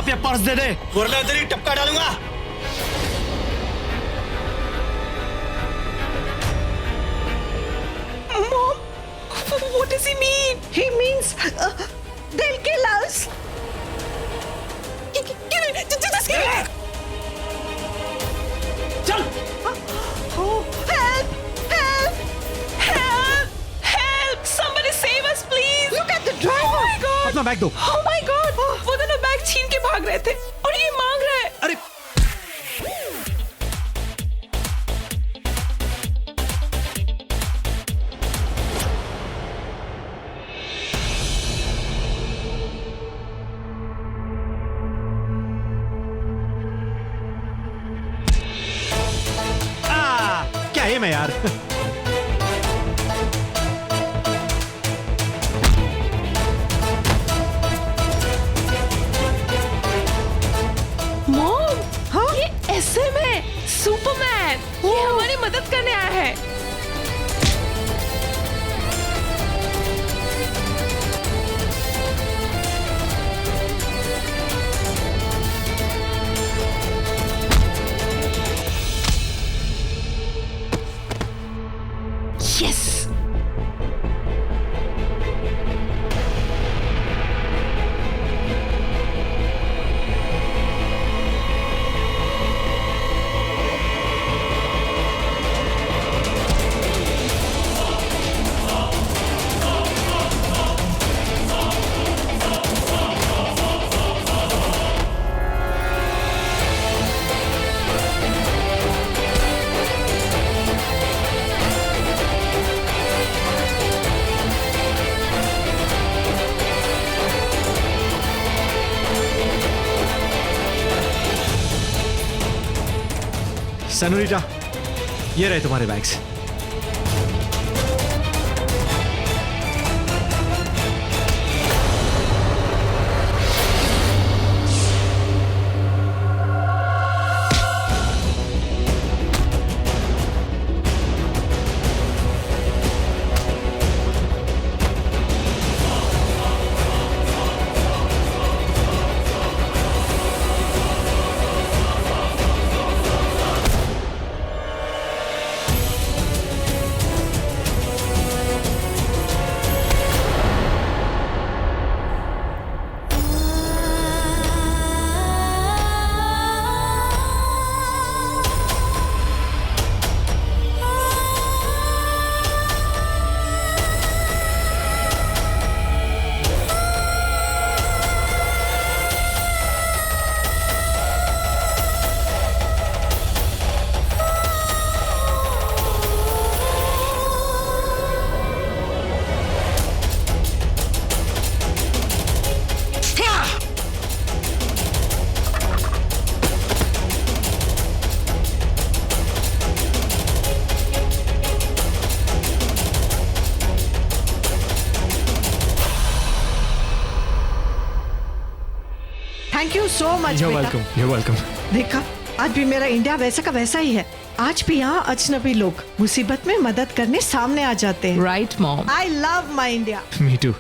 चुपचाप ये पर्स दे दे वरना इधर ही टपका डालूंगा। Mom, what does he mean? He means they'll kill us. Give it, just give it. चल। Oh, help! Help! Help! Help! Somebody save us, please! Look at the driver. Oh my God! अपना bag दो। Oh my God! वो दोनों bag छीन के भाग रहे थे और ये मांग रहा है। अरे क्या है मैं यार। मॉम, ये SM है, सुपरमैन। ये हमारी मदद करने आया है। Yes! सेनोरिटा, ये रहे तुम्हारे bags. Thank you so much You're बेटा। welcome. You're welcome. देखा, आज भी मेरा इंडिया वैसा का वैसा ही है। आज भी यहाँ अजनबी लोग मुसीबत में मदद करने सामने आ जाते हैं। Right, Mom. I love my India. Me too.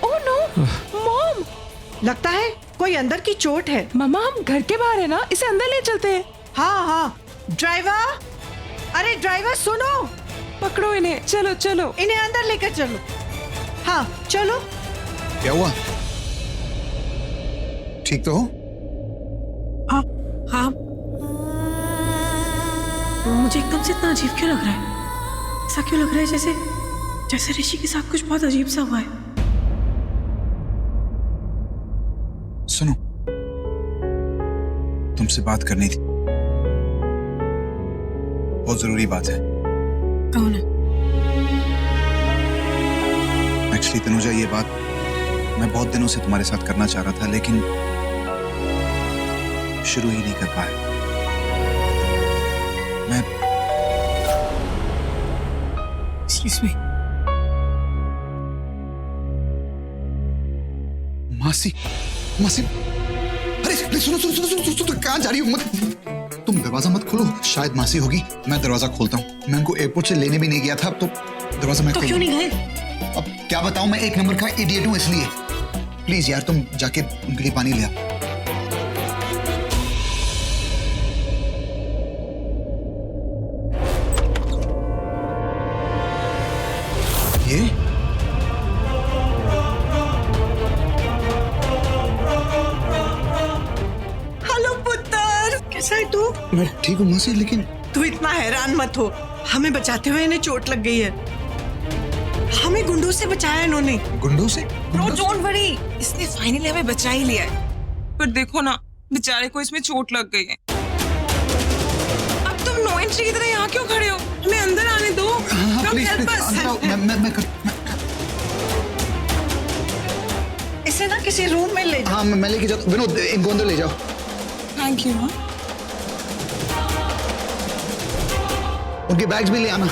Oh no, Mom. लगता है कोई अंदर की चोट है। मम्मा, हम घर के बाहर है ना, इसे अंदर ले चलते हैं। हाँ हाँ, ड्राइवर, अरे ड्राइवर सुनो, पकड़ो इन्हें, चलो चलो। इन्हें अंदर लेकर चलो। हाँ चलो। क्या हुआ? ठीक तो हो? हाँ हाँ, मुझे एकदम से इतना अजीब क्यों लग रहा है? ऐसा क्यों लग रहा है जैसे जैसे ऋषि के साथ कुछ बहुत अजीब सा हुआ है। सुनो, तुमसे बात करनी थी, बहुत जरूरी बात है। कौन है? एक्चुअली तनुजा, ये बात मैं बहुत दिनों से तुम्हारे साथ करना चाह रहा था, लेकिन शुरू ही नहीं कर पाया। मैं Excuse me. मासी, मासी, अरे सुनो सुनो सुनो सुनो सुनो, कहाँ जा रही हो? मत, तुम दरवाजा मत खोलो, शायद मासी होगी। मैं दरवाजा खोलता हूँ। मैं उनको एयरपोर्ट से लेने भी नहीं गया था, तो दरवाजा मैं तो खोल क्यों दूँ। नहीं गए? अब क्या बताऊं, मैं एक नंबर का इडियट हूं इसलिए। प्लीज यार तुम जाके उनके लिए पानी ले आओ। ये हेलो पुत्र, कैसा है तू? मैं ठीक हूँ मौसी, लेकिन तू इतना हैरान मत हो, हमें बचाते हुए इन्हें चोट लग गई है। हमें गुंडों से बचाया इन्होंने। गुंडों से? नो डोंट वरी, इसने फाइनली हमें बचा ही लिया है। पर देखो ना, बेचारे को इसमें चोट लग गई है। अब तुम नो एंट्री की तरह यहाँ क्यों खड़े हो? हमें अंदर आने दो। हाँ, Come प्लीज help us. अंदर आओ, मैं इसे ना किसी रूम में ले जाओ। हाँ मैं लेके जाता हूँ। विनोद इनको अंदर ले जाओ। Thank you. उनके बैग्स भी ले आना।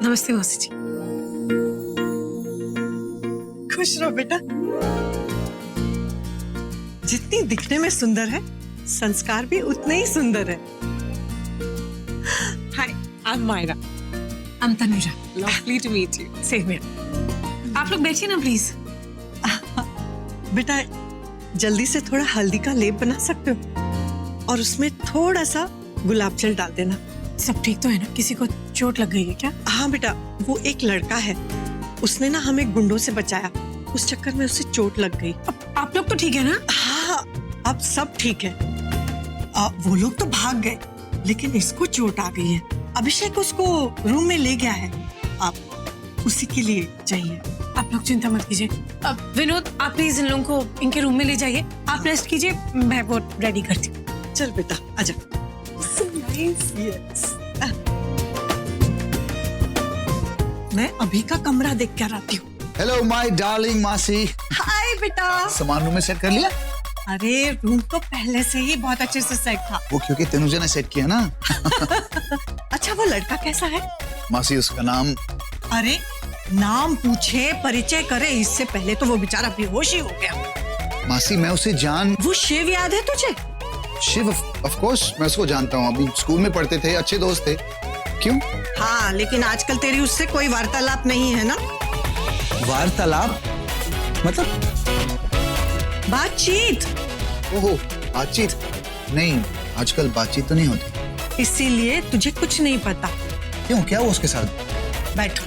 नमस्ते मौसी जी। खुश रहो बेटा। जितनी दिखने में सुंदर है, संस्कार भी उतने ही सुंदर है। Hi, I am Myra. I'm Tanuja. Lovely to meet you. Same here. आप लोग बैठिए ना प्लीज। बेटा जल्दी से थोड़ा हल्दी का लेप बना सकते हो और उसमें थोड़ा सा गुलाब जल डाल देना। सब ठीक तो है ना? किसी को चोट लग गई है क्या? हाँ बेटा, वो एक लड़का है, उसने ना हमें गुंडों से बचाया, उस चक्कर में उसे चोट लग गई। आप लोग तो ठीक है ना? हाँ अब सब ठीक है। वो लोग तो भाग गए, लेकिन इसको चोट आ गई है। अभिषेक उसको रूम में ले गया है, आप उसी के लिए चाहिए। आप लोग चिंता मत कीजिए। अब विनोद, आप प्लीज इन लोगों को इनके रूम में ले जाइए। आप रेस्ट कीजिए, मैं वो रेडी करती हूँ। चल बेटा आजा। Yes. मैं अभी का कमरा देख कर आती हूँ। हेलो माय डार्लिंग मासी। हाय बेटा। सामान रूम में सेट कर लिया? अरे रूम तो पहले से ही बहुत अच्छे से सेट था। वो क्योंकि तनुजा ने सेट किया ना। अच्छा वो लड़का कैसा है? मासी उसका नाम? अरे नाम पूछे, परिचय करे, इससे पहले तो वो बेचारा बेहोश ही हो गया। मासी मैं उसे जान। वो शिव याद है तुझे? शिव ऑफ कोर्स मैं उसको जानता हूँ, अभी स्कूल में पढ़ते थे, अच्छे दोस्त थे। क्यों? हाँ लेकिन आजकल तेरी उससे कोई वार्तालाप नहीं है ना? वार्तालाप मतलब? बातचीत। ओहो बातचीत नहीं, आजकल बातचीत तो नहीं होती। इसीलिए तुझे कुछ नहीं पता। क्यों, क्या हुआ उसके साथ? बैठो।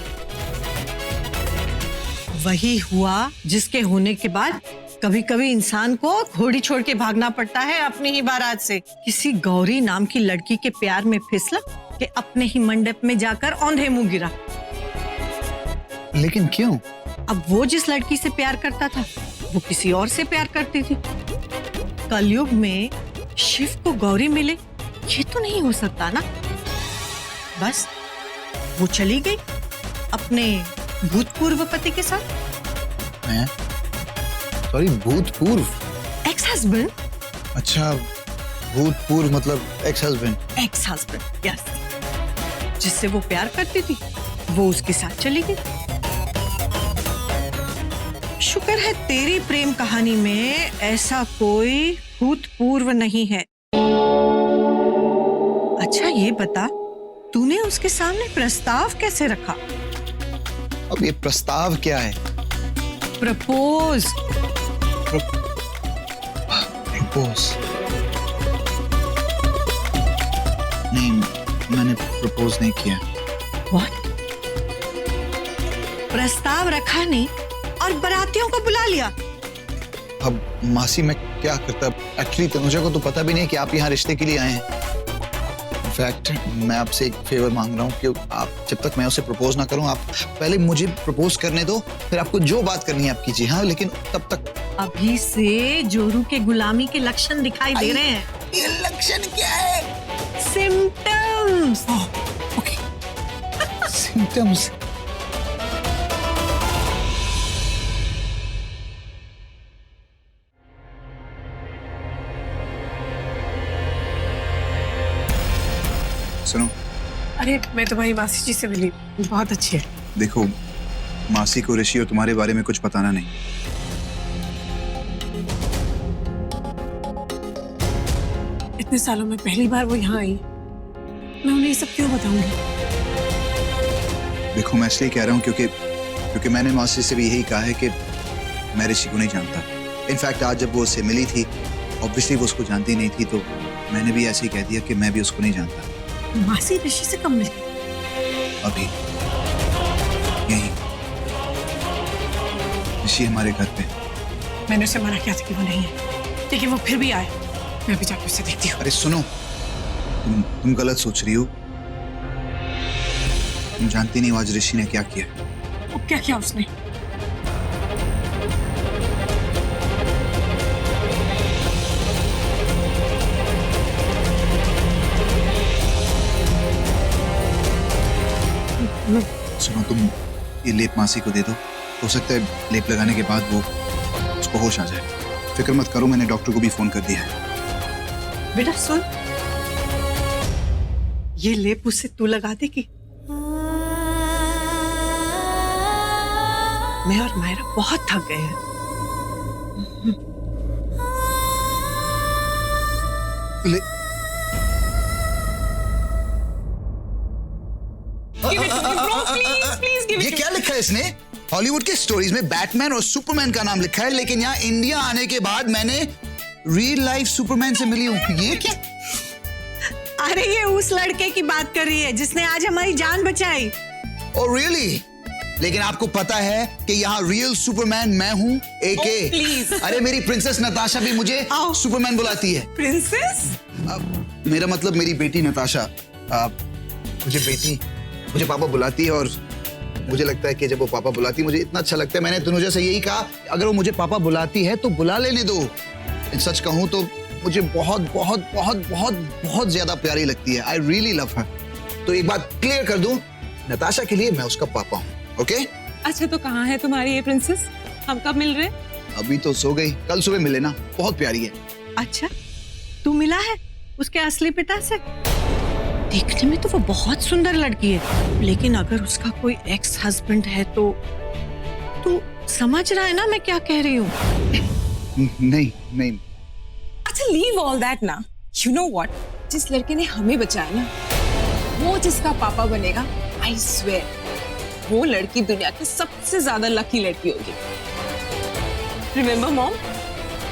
वही हुआ जिसके होने के बाद कभी कभी इंसान को घोड़ी छोड़ के भागना पड़ता है अपनी ही बारात से। किसी गौरी नाम की लड़की के प्यार में फिसला कि अपने ही मंडप में जाकर औंधे मुंह गिरा। लेकिन क्यों? अब वो जिस लड़की से प्यार करता था वो किसी और से प्यार करती थी। कलयुग में शिव को गौरी मिले ये तो नहीं हो सकता ना। बस वो चली गई अपने भूतपूर्व पति के साथ। हैं? सॉरी भूतपूर्व? Ex husband. अच्छा भूतपूर्व मतलब ex husband. Ex husband yes. जिससे वो प्यार करती थी वो उसके साथ चली गई। शुक्र है तेरी प्रेम कहानी में ऐसा कोई भूतपूर्व नहीं है। अच्छा ये बता, तूने उसके सामने प्रस्ताव कैसे रखा? अब ये प्रस्ताव क्या है? प्रपोज। प्रपोज नहीं, मैंने प्रपोज नहीं किया। What? प्रस्ताव रखा नहीं और बारातियों को बुला लिया। अब मासी मैं क्या करता? एक्चुअली तनुजा को तो पता भी नहीं कि आप यहाँ रिश्ते के लिए आए हैं। इनफैक्ट मैं आपसे एक फेवर मांग रहा हूँ कि आप जब तक मैं उसे प्रपोज ना करूँ, आप पहले मुझे प्रपोज करने दो, फिर आपको जो बात करनी है आप कीजिए। हाँ लेकिन तब तक। अभी से जोरू के गुलामी के लक्षण दिखाई दे रहे हैं। ये लक्षण क्या है? सिम्टम्स। Okay symptoms. सुनो, अरे मैं तुम्हारी मासी जी से मिली, बहुत अच्छी है। देखो मासी को ऋषि और तुम्हारे बारे में कुछ बताना नहीं। इतने सालों में पहली बार वो यहाँ आई, मैं उन्हें ये सब क्यों बताऊंगी? देखो मैं इसलिए कह रहा हूँ क्योंकि मैंने मासी से भी यही कहा है कि मैं ऋषि को नहीं जानता। इनफैक्ट आज जब वो उससे मिली थी, ऑब्वियसली वो उसको जानती नहीं थी, तो मैंने भी ऐसे ही कह दिया कि मैं भी उसको नहीं जानता। मासी ऋषि से कब मिली? अभी यही ऋषि हमारे घर पे। मैंने उसे मना किया था कि वो नहीं है, लेकिन वो फिर भी आए। मैं अभी जाकर उसे देखती हूँ। अरे सुनो, तुम गलत सोच रही हो। तुम जानती नहीं आज ऋषि ने क्या किया। वो क्या किया उसने? सुनो, तुम ये लेप मासी को दे दो, हो सकता है लेप लगाने के बाद वो उसको होश आ जाए। फिक्र मत करो, मैंने डॉक्टर को भी फोन कर दिया है। बेटा सुन, ये लेप उसे तू लगा देगी? मैं और मायरा बहुत थक गए हैं। ये क्या लिखा है इसने? हॉलीवुड के स्टोरीज में बैटमैन और सुपरमैन का नाम लिखा है, लेकिन यहाँ इंडिया आने के बाद मैंने रियल लाइफ सुपरमैन से मिली हूँ। ये क्या? अरे ये उस लड़के की बात कर रही है जिसने आज हमारी जान बचाई। Oh really? लेकिन आपको पता है कि यहाँ रियल सुपरमैन मैं हूँ, एके। प्लीज। अरे मेरी प्रिंसेस नताशा भी मुझे सुपरमैन बुलाती है। प्रिंसेस? मेरा मतलब मेरी बेटी नताशा। मुझे पापा बुलाती है, और मुझे लगता है कि जब वो पापा बुलाती है मुझे इतना अच्छा लगता है। मैंने तनुजा से यही कहा, अगर वो मुझे पापा बुलाती है तो बुला लेने दो। सच कहूँ तो मुझे बहुत बहुत बहुत बहुत बहुत ज्यादा प्यारी लगती है। आई रियली लव हर। तो एक बात क्लियर कर दूं, नताशा के लिए मैं उसका पापा हूँ। ओके? अच्छा, तो कहाँ है तुम्हारी ये प्रिंसेस? हम कब मिल रहे? अभी तो सो गई, कल सुबह मिले ना। बहुत प्यारी है। अच्छा, तू मिला है उसके असली पिता से? देखने में तो वो बहुत सुंदर लड़की है, लेकिन अगर उसका कोई एक्स हस्बैंड है तो तू समझ रहा है ना मैं क्या कह रही हूँ? नहीं। अच्छा, लीव ऑल दैट ना। यू नो व्हाट, जिस लड़के ने हमें बचाया ना, वो जिसका पापा बनेगा, आई स्वेयर वो लड़की दुनिया की सबसे ज्यादा लकी लड़की होगी। रिमेम्बर मॉम,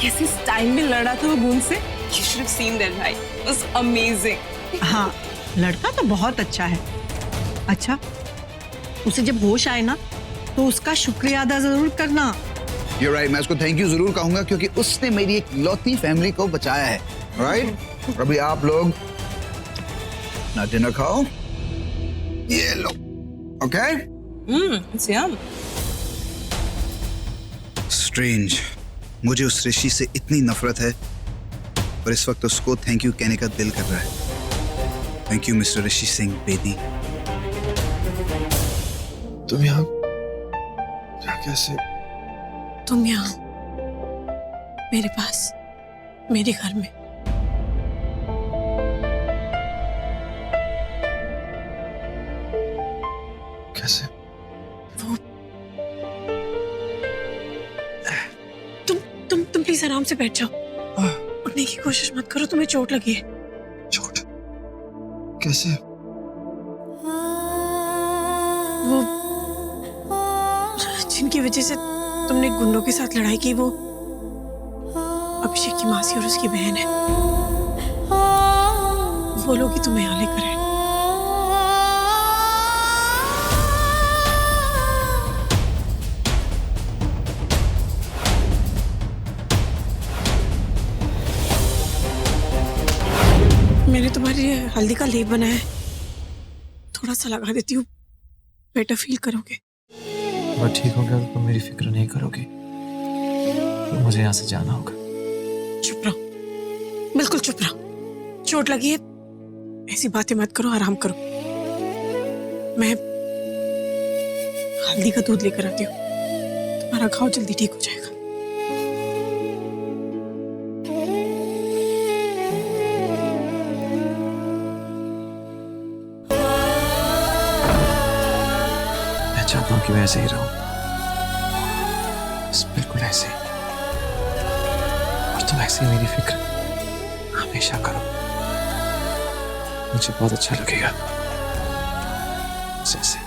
कैसे स्टाइल में लड़ा था वो बूंद से? You should have seen that night. It was amazing. हाँ, लड़का तो बहुत अच्छा है। अच्छा, उसे जब होश आए ना तो उसका शुक्रिया अदा जरूर करना। You're right, मैं उसको थैंक यू जरूर कहूंगा क्योंकि उसने मेरी एक लौती फैमिली को बचाया है। राइट? अभी आप लोग ना डिनर खाओ, ये लो। ओके? It's yum. स्ट्रेंज, मुझे उस ऋषि से इतनी नफरत है और इस वक्त उसको थैंक यू कहने का दिल कर रहा है। थैंक यू मिस्टर ऋषि सिंह बेदी। तुम यहाँ क्या कैसे? तुम यहाँ मेरे पास, मेरे घर में। कैसे? वो तुम प्लीज आराम से बैठ जाओ। उठने की कोशिश मत करो, तुम्हें चोट लगी है। चोट? कैसे? वो जिनकी वजह से तुमने गुंडों के साथ लड़ाई की, वो अभिषेक की मासी और उसकी बहन है। वो लोग ही तुम्हें यहाँ लेकर आए। मैंने तुम्हारे लिए हल्दी का लेप बनाया है, थोड़ा सा लगा देती हूँ, बेटर फील करोगे। मैं ठीक हो गया तो तुम मेरी फिक्र नहीं करोगी, तो मुझे यहाँ से जाना होगा। चुप रहो, बिल्कुल चुप रहो। चोट लगी है, ऐसी बातें मत करो, आराम करो। मैं हल्दी का दूध लेकर आती हूँ, तुम्हारा घाव जल्दी ठीक हो जाएगा। मैं चाहता हूँ कि मैं ऐसे ही रहूं। बस बिल्कुल ऐसे ही। और तुम ऐसे ही मेरी फिक्र हमेशा करो, मुझे बहुत अच्छा लगेगा जैसे